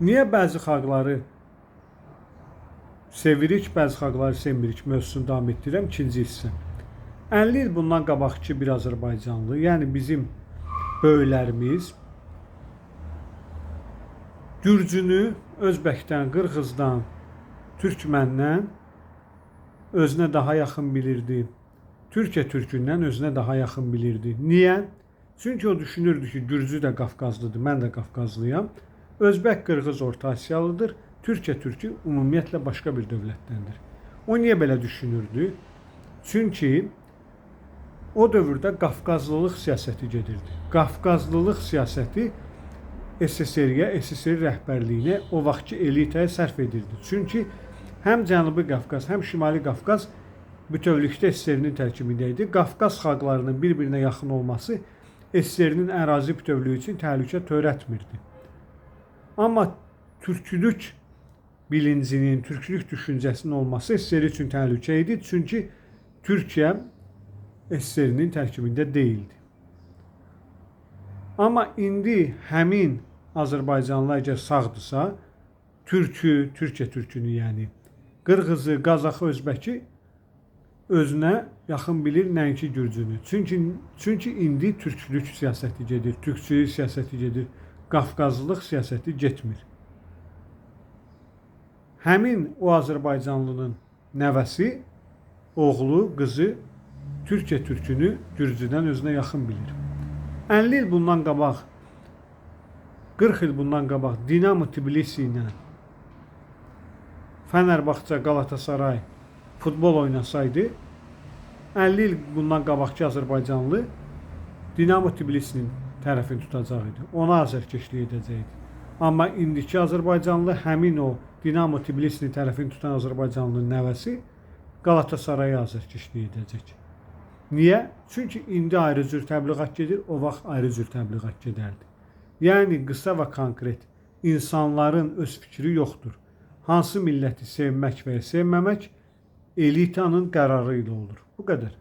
Niyə bəzi xalqları sevirik, bəzi xalqları sevmirik mövzusunu davam etdirirəm. İkinci hissə. 50 il bundan qabaqki bir Azərbaycanlı, yəni bizim böyüklərimiz Gürcünü Özbəkdən, Qırğızdan, Türkməndən özünə daha yaxın bilirdi. Türkiyə türkündən özünə daha yaxın bilirdi. Niyə? Çünki o düşünürdü ki, Gürcü də Qafqazlıdır, mən də Qafqazlıyam. Özbək, Qırğız Orta Asiyalıdır. Türkiyə türkü ümumiyyətlə başqa bir dövlətdəndir. O niyə belə düşünürdü? Çünki o dövrdə Qafqazlılıq siyasəti gedirdi. Qafqazlılıq siyasəti SSR-yə, SSR rəhbərliyinə, o vaxtki elitaya sərf edildi. Çünki həm Cənubi Qafqaz, həm Şimali Qafqaz bütövlükdə SSR-nin tərkibində idi. Qafqaz xalqlarının bir-birinə yaxın olması SSR-nin ərazi bütövlüyü üçün təhlükə törətmirdi. Amma türkülük bilincinin, türkülük düşüncəsinin olması SSR üçün təhlükə idi. Çünki Türkiyə SSR-nin tərkibində deyildi. Amma indi həmin Azərbaycanlılar əgər sağdırsa, Türkiyə türkünü, yəni Qırğızı, Qazaxı, Özbəki özünə yaxın bilir, nəinki Gürcünü. Çünki indi türkülük siyasəti gedir, türkçülük siyasəti gedir, Qafqazlılıq siyasəti getmir. Həmin o Azərbaycanlının nəvəsi, oğlu, qızı Türkiyə türkünü Gürcüdən özünə yaxın bilir. 50 il bundan qabaq, 40 il bundan qabaq Dinamo Tbilisi ilə Fenerbahçe, Galatasaray futbol oynasaydı, 50 il bundan qabaqki Azərbaycanlı Dinamo Tbilisinin tərəfini tutacaqdı. Ona azərkeşlik edəcəkdi. Amma indiki Azərbaycanlı həmin o Dinamo Tbilisinin tərəfini tutan Azərbaycanlının nəvəsi Galatasaray'a azərkeşlik edəcək. Niyə? Çünki indi ayrı cür təbliğat gedir, o vaxt ayrı cür təbliğat gedərdi. Yəni qısa və konkret insanların öz fikri yoxdur. Hansı milləti sevmək və ya sevməmək elitanın qərarı ilə olur. Bu qədər.